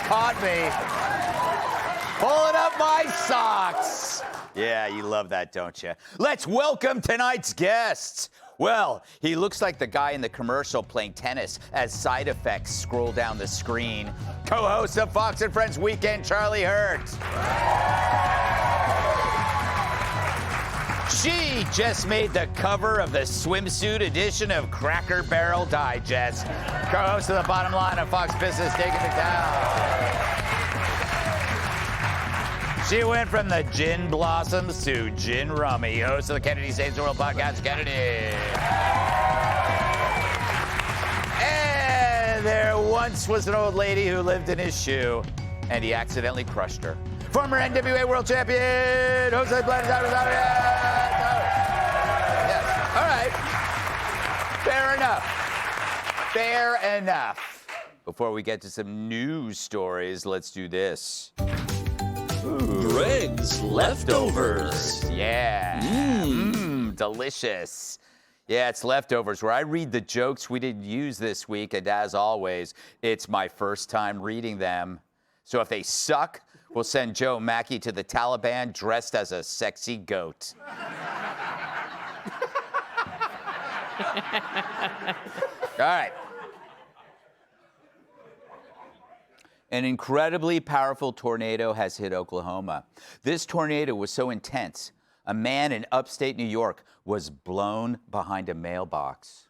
caught me pulling up my socks. Yeah, you love that, don't you? Let's welcome tonight's guests. Well, he looks like the guy in the commercial playing tennis as side effects scroll down the screen. Co-host of Fox and Friends Weekend, Charlie Hurt. She just made the cover of the swimsuit edition of Cracker Barrel Digest. Co-host of The Bottom Line of Fox Business, taking the town. She went from the gin blossoms to gin rummy. Host of the Kennedy Saves the World podcast, Kennedy. And there once was an old lady who lived in his shoe, and he accidentally crushed her. Former NWA World Champion, Jose Blanton. Yes. All right. Fair enough. Fair enough. Before we get to some news stories, let's do this. Greg's Leftovers. Yeah. Delicious. Yeah, it's Leftovers, where I read the jokes we didn't use this week, and as always, it's my first time reading them. So if they suck, we'll send Joe Mackey to the Taliban dressed as a sexy goat. All right. An incredibly powerful tornado has hit Oklahoma. This tornado was so intense, a man in upstate New York was blown behind a mailbox.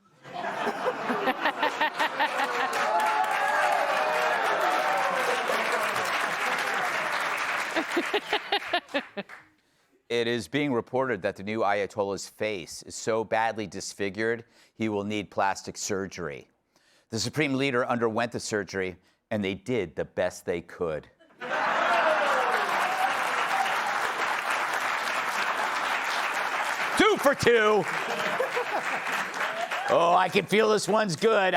It is being reported that the new Ayatollah's face is so badly disfigured, he will need plastic surgery. The supreme leader underwent the surgery, and they did the best they could. 2 for 2. Oh, I can feel this one's good.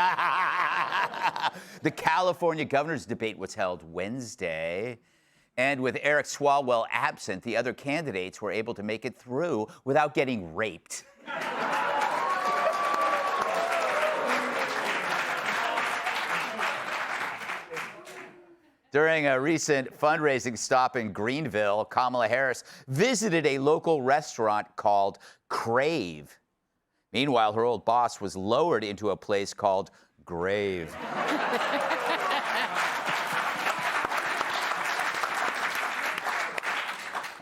The California governor's debate was held Wednesday. And with Eric Swalwell absent, the other candidates were able to make it through without getting raped. During a recent fundraising stop in Greenville, Kamala Harris visited a local restaurant called Crave. Meanwhile, her old boss was lowered into a place called Grave.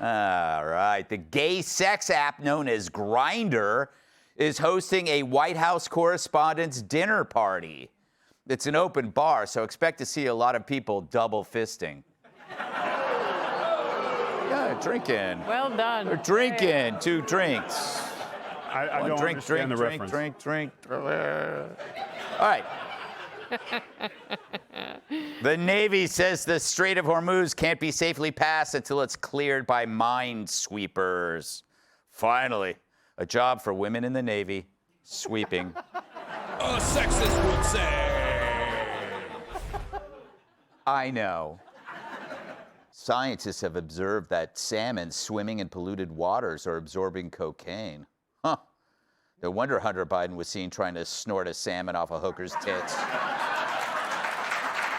All right. The gay sex app known as Grindr is hosting a White House correspondents' dinner party. It's an open bar, so expect to see a lot of people double fisting. Yeah, drinking. Well done. They're drinking 2 drinks. I don't understand the reference. Drink. All right. The Navy says the Strait of Hormuz can't be safely passed until it's cleared by minesweepers. Finally, a job for women in the Navy, sweeping. A sexist would say. I know. Scientists have observed that salmon swimming in polluted waters are absorbing cocaine. Huh. No wonder Hunter Biden was seen trying to snort a salmon off a hooker's tits.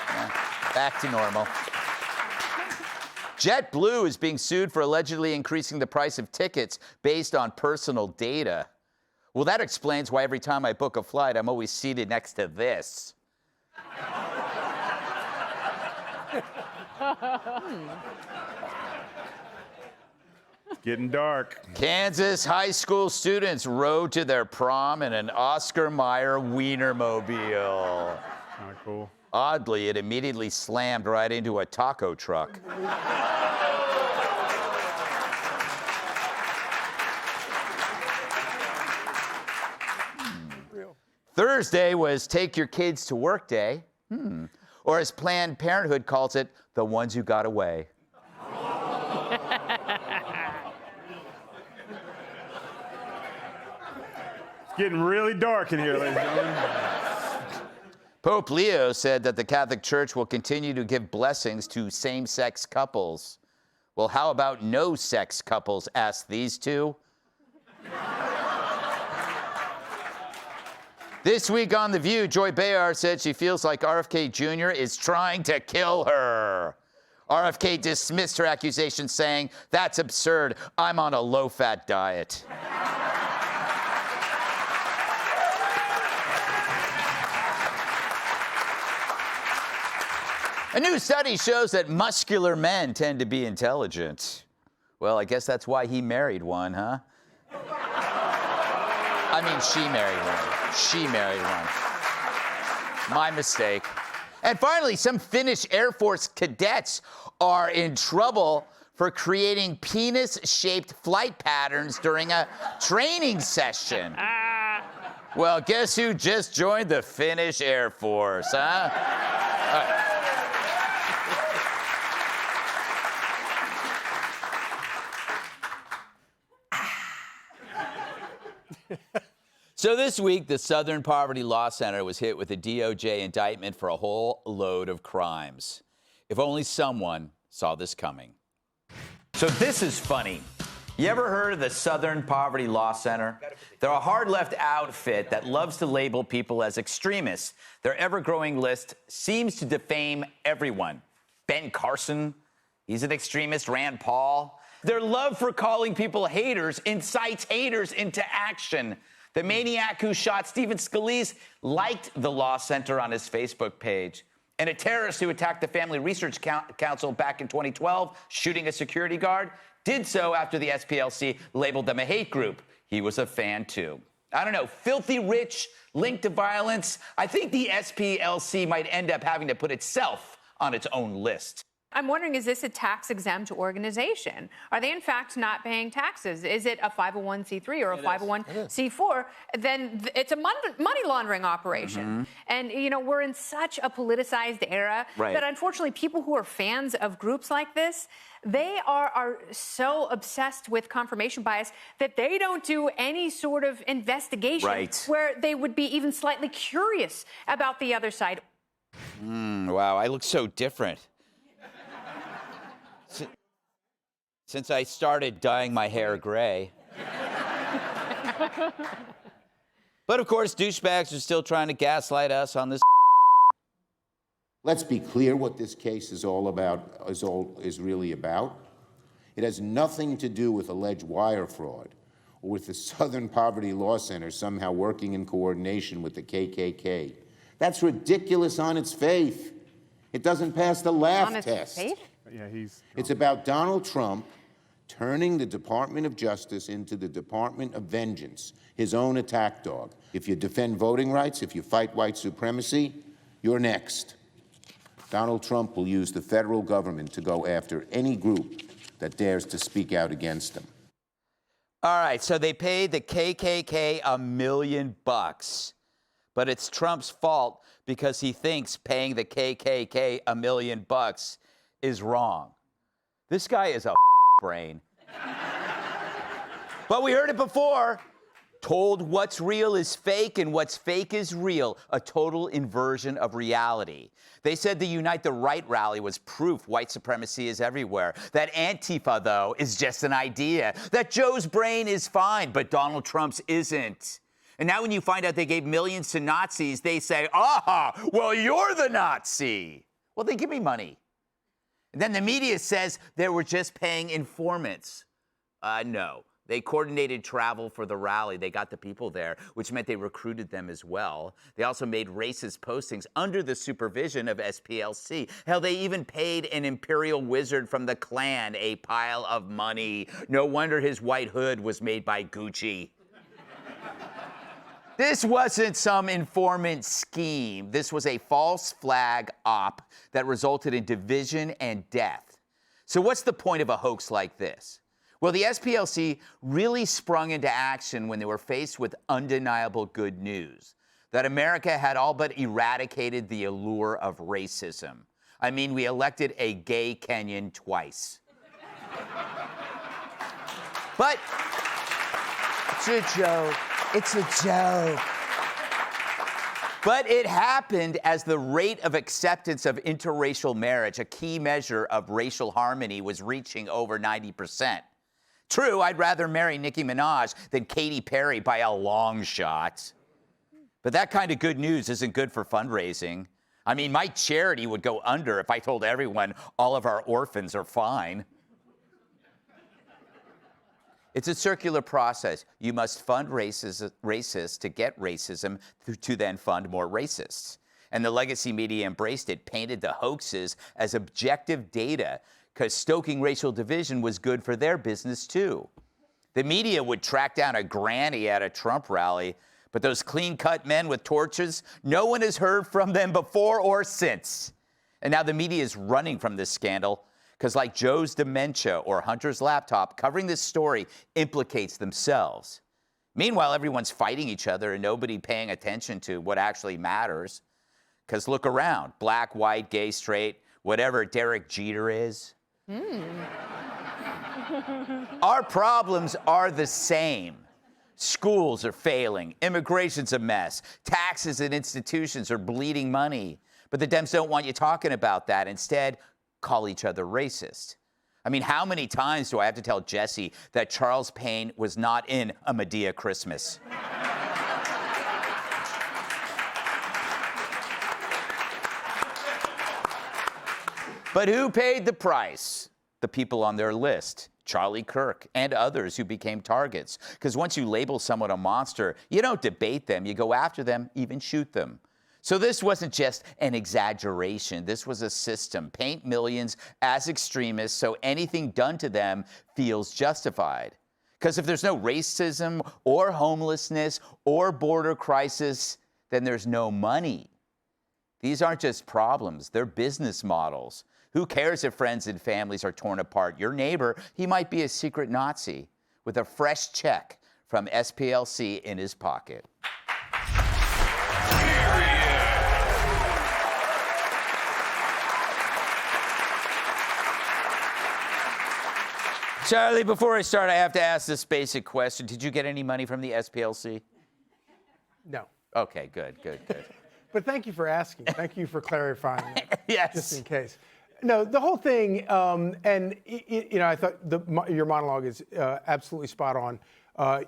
Yeah, back to normal. JetBlue is being sued for allegedly increasing the price of tickets based on personal data. Well, that explains why every time I book a flight, I'm always seated next to this. It's getting dark. Kansas high school students rode to their prom in an Oscar Mayer Wienermobile. Kind of cool. Oddly, it immediately slammed right into a taco truck. Thursday was Take Your Kids to Work Day. Or as Planned Parenthood calls it, the ones who got away. It's getting really dark in here, ladies and gentlemen. Pope Leo said that the Catholic Church will continue to give blessings to same-sex couples. Well, how about no-sex couples, asked these two. This week on The View, Joy Behar said she feels like RFK Jr. is trying to kill her. RFK dismissed her accusation, saying, "That's absurd. I'm on a low-fat diet." A new study shows that muscular men tend to be intelligent. Well, I guess that's why he married one, huh? I mean, she married one. She married one. My mistake. And finally, some Finnish Air Force cadets are in trouble for creating penis-shaped flight patterns during a training session. Well, guess who just joined the Finnish Air Force, huh? All right. So this week, the Southern Poverty Law Center was hit with a DOJ indictment for a whole load of crimes. If only someone saw this coming. So this is funny. You ever heard of the Southern Poverty Law Center? They're a hard-left outfit that loves to label people as extremists. Their ever-growing list seems to defame everyone. Ben Carson, he's an extremist. Rand Paul. Their love for calling people haters incites haters into action. The maniac who shot Stephen Scalise liked the Law Center on his Facebook page. And a terrorist who attacked the Family Research Council back in 2012, shooting a security guard, did so after the SPLC labeled them a hate group. He was a fan, too. I don't know, filthy rich, linked to violence. I think the SPLC might end up having to put itself on its own list. I'm wondering, is this a tax-exempt organization? Are they, in fact, not paying taxes? Is it a 501c3 or a 501c4? Then it's a money laundering operation. And, you know, we're in such a politicized era that, unfortunately, people who are fans of groups like this, they are so obsessed with confirmation bias that they don't do any sort of investigation where they would be even slightly curious about the other side. Wow, I look so different. Since I started dyeing my hair gray. But of course, douchebags are still trying to gaslight us on this. Let's be clear what this case is all about, is really about. It has nothing to do with alleged wire fraud or with the Southern Poverty Law Center somehow working in coordination with the KKK. That's ridiculous on its face. It doesn't pass the laugh test. Yeah, It's about Donald Trump turning the Department of Justice into the Department of Vengeance, his own attack dog. If you defend voting rights, if you fight white supremacy, you're next. Donald Trump will use the federal government to go after any group that dares to speak out against him. All right, so they paid the KKK $1 million, but it's Trump's fault because he thinks paying the KKK $1 million is wrong. This guy is a brain. But we heard it before. Told what's real is fake and what's fake is real. A total inversion of reality. They said the Unite the Right rally was proof white supremacy is everywhere. That Antifa, though, is just an idea. That Joe's brain is fine, but Donald Trump's isn't. And now when you find out they gave millions to Nazis, they say, well, you're the Nazi. Well, then give me money. And then the media says they were just paying informants. No. They coordinated travel for the rally. They got the people there, which meant they recruited them as well. They also made racist postings under the supervision of SPLC. Hell, they even paid an imperial wizard from the Klan a pile of money. No wonder his white hood was made by Gucci. This wasn't some informant scheme. This was a false flag op that resulted in division and death. So what's the point of a hoax like this? Well, the SPLC really sprung into action when they were faced with undeniable good news, that America had all but eradicated the allure of racism. I mean, we elected a gay Kenyan twice. But it's a joke. It's a joke. But it happened as the rate of acceptance of interracial marriage, a key measure of racial harmony, was reaching over 90%. True, I'd rather marry Nicki Minaj than Katy Perry by a long shot. But that kind of good news isn't good for fundraising. I mean, my charity would go under if I told everyone all of our orphans are fine. It's a circular process. You must fund racists to get racism to then fund more racists. And the legacy media embraced it, painted the hoaxes as objective data, because stoking racial division was good for their business too. The media would track down a granny at a Trump rally, but those clean-cut men with torches, no one has heard from them before or since. And now the media is running from this scandal because, like Joe's dementia or Hunter's laptop, covering this story implicates themselves. Meanwhile, everyone's fighting each other and nobody paying attention to what actually matters. Because look around, black, white, gay, straight, whatever Derek Jeter is. Our problems are the same. Schools are failing, immigration's a mess, taxes and institutions are bleeding money. But the Dems don't want you talking about that. Instead, call each other racist. I mean, how many times do I have to tell Jesse that Charles Payne was not in A Medea Christmas? But who paid the price? The people on their list. Charlie Kirk and others who became targets. Because once you label someone a monster, you don't debate them, you go after them, even shoot them. So this wasn't just an exaggeration. This was a system. Paint millions as extremists so anything done to them feels justified. Because if there's no racism or homelessness or border crisis, then there's no money. These aren't just problems, they're business models. Who cares if friends and families are torn apart? Your neighbor, he might be a secret Nazi with a fresh check from SPLC in his pocket. Charlie, before I start, I have to ask this basic question. Did you get any money from the SPLC? No. Okay, good. But thank you for asking. Thank you for clarifying that. Yes. Just in case. No, the whole thing, and I thought your monologue is absolutely spot on.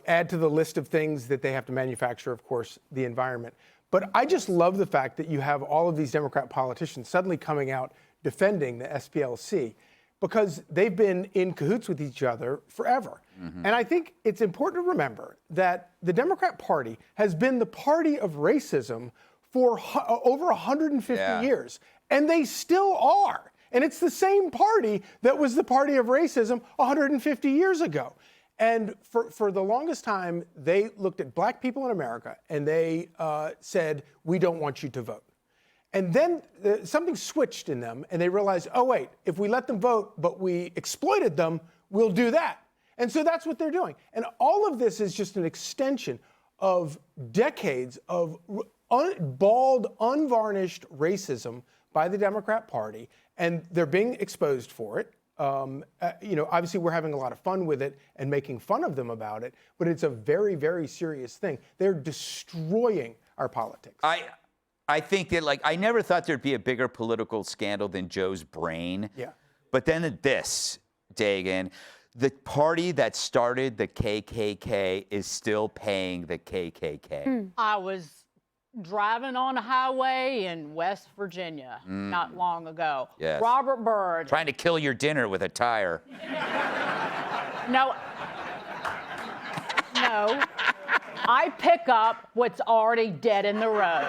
Add to the list of things that they have to manufacture, of course, the environment. But I just love the fact that you have all of these Democrat politicians suddenly coming out defending the SPLC because they've been in cahoots with each other forever. Mm-hmm. And I think it's important to remember that the Democrat Party has been the party of racism for over 150 years, and they still are. And it's the same party that was the party of racism 150 years ago. And for the longest time, they looked at black people in America and they said, we don't want you to vote. And then something switched in them and they realized, oh, wait, if we let them vote, but we exploited them, we'll do that. And so that's what they're doing. And all of this is just an extension of decades of bald, unvarnished racism by the Democrat Party, and they're being exposed for it. Obviously we're having a lot of fun with it and making fun of them about it, but it's a very, very serious thing. They're destroying our politics. I think that, I never thought there'd be a bigger political scandal than Joe's brain. Yeah. But then this, Dagan, the party that started the KKK is still paying the KKK. I was driving on a highway in West Virginia not long ago. Yes. Robert Byrd. Trying to kill your dinner with a tire. No. I pick up what's already dead in the road.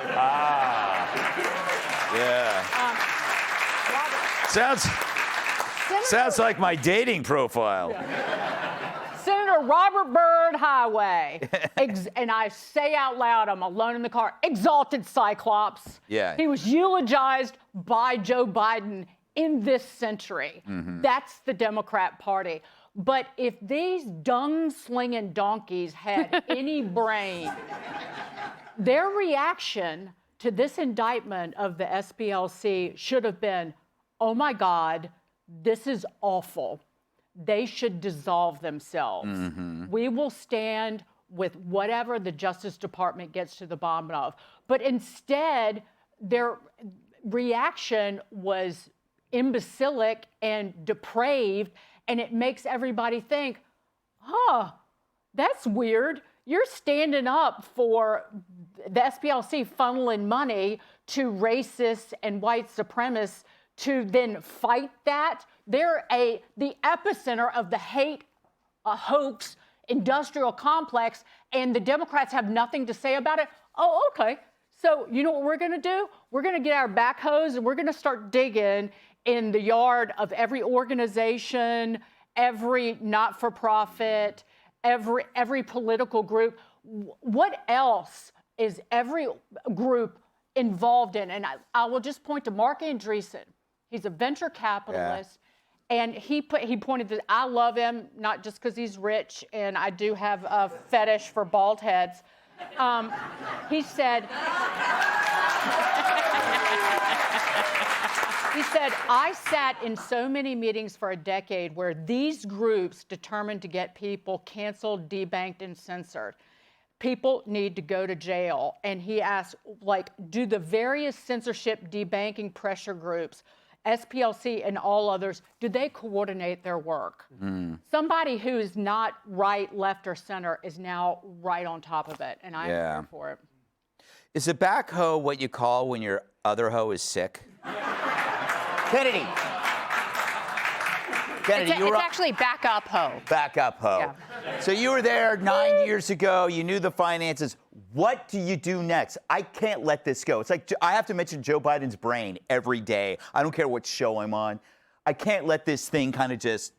Sounds like my dating profile. Senator Robert Byrd Highway. And I say out loud, I'm alone in the car, exalted Cyclops. Yeah. He was eulogized by Joe Biden in this century. Mm-hmm. That's the Democrat Party. But if these dung-slinging donkeys had any brain, their reaction to this indictment of the SPLC should have been, oh my God, this is awful. They should dissolve themselves. Mm-hmm. We will stand with whatever the Justice Department gets to the bottom of. But instead, their reaction was imbecilic and depraved, and it makes everybody think, that's weird. you're standing up for the SPLC funneling money to racists and white supremacists to then fight that. They're the epicenter of the hate hoax industrial complex, and the Democrats have nothing to say about it. Oh, okay. So you know what we're going to do? We're going to get our backhoes and we're going to start digging in the yard of every organization, every not-for-profit, every political group. What else is every group involved in? And I will just point to Mark Andreessen. He's a venture capitalist. Yeah. And he pointed that I love him, not just because he's rich, and I do have a fetish for bald heads. He said, I sat in so many meetings for a decade where these groups determined to get people canceled, debanked, and censored. People need to go to jail. And he asked, like, do the various censorship debanking pressure groups, SPLC and all others, do they coordinate their work? Somebody who is not right, left, or center is now right on top of it, and I'm here for it. Is a backhoe what you call when your other hoe is sick? Kennedy. It's actually backup hoe. Backup hoe. Yeah. So you were there 9 years ago. You knew the finances. What do you do next? I can't let this go. It's like I have to mention Joe Biden's brain every day. I don't care what show I'm on. I can't let this thing kind of just...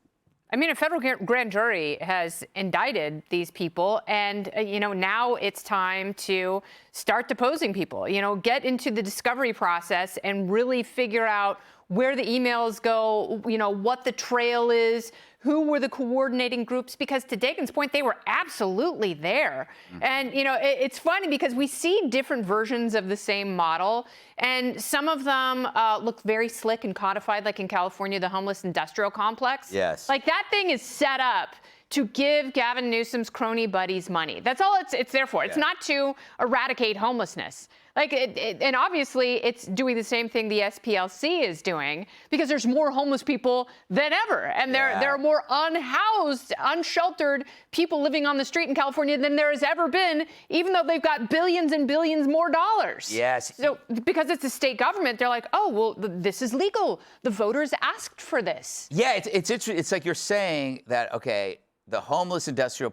I mean, a federal grand jury has indicted these people, and, now it's time to start deposing people, get into the discovery process and really figure out where the emails go, what the trail is, who were the coordinating groups, because to Dakin's point, they were absolutely there. Mm-hmm. And, it's funny because we see different versions of the same model, and some of them look very slick and codified, like in California, the homeless industrial complex. Yes. Like that thing is set up to give Gavin Newsom's crony buddies money. That's all it's there for. It's not to eradicate homelessness. And obviously, it's doing the same thing the SPLC is doing because there's more homeless people than ever. And there are more unhoused, unsheltered people living on the street in California than there has ever been, even though they've got billions and billions more dollars. Yes. So because it's a state government, they're like, oh, well, this is legal. The voters asked for this. Yeah, it's interesting. It's like you're saying that, okay, the homeless industrial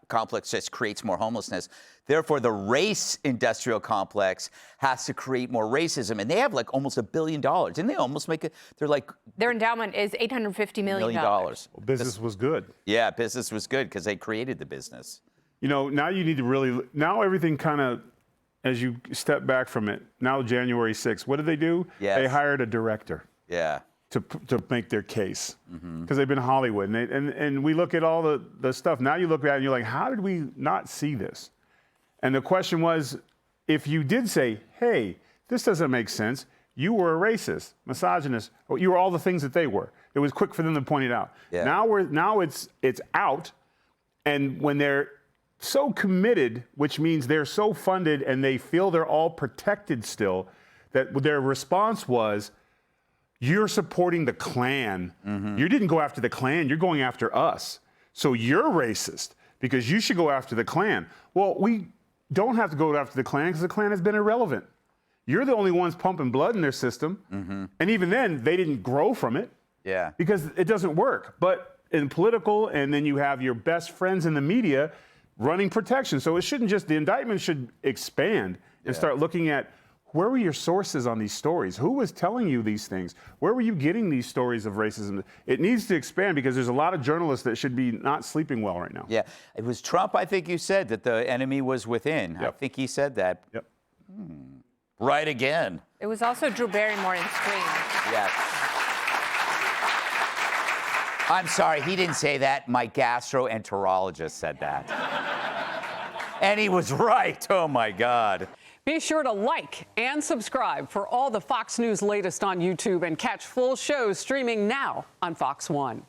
complex just creates more homelessness. Therefore, the race industrial complex has to create more racism. And they have like almost $1 billion. Didn't they almost make it? They're like... Their endowment is $850 million. Well, business was good. Yeah, business was good because they created the business. Now you need to really... Now everything kind of, as you step back from it, now January 6th, what did they do? Yes. They hired a director. Yeah. To make their case, because they've been Hollywood, and we look at all the stuff. Now you look at it and you're like, how did we not see this? And the question was, if you did say, hey, this doesn't make sense, you were a racist, misogynist, or you were all the things that they were. It was quick for them to point it out. Yeah. Now it's out, and when they're so committed, which means they're so funded and they feel they're all protected still, that their response was, you're supporting the Klan. You didn't go after the Klan, you're going after us. So you're racist because you should go after the Klan. Well, we don't have to go after the Klan because the Klan has been irrelevant. You're the only ones pumping blood in their system. And even then, they didn't grow from it. Yeah. Because it doesn't work. But in political, and then you have your best friends in the media running protection. So it shouldn't just, the indictment should expand and start looking at, where were your sources on these stories? Who was telling you these things? Where were you getting these stories of racism? It needs to expand because there's a lot of journalists that should be not sleeping well right now. Yeah. It was Trump, I think you said, that the enemy was within. Yep. I think he said that. Yep. Right again. It was also Drew Barrymore in Scream. Yes. I'm sorry, he didn't say that. My gastroenterologist said that. And he was right. Oh, my God. Be sure to like and subscribe for all the Fox News latest on YouTube and catch full shows streaming now on Fox One.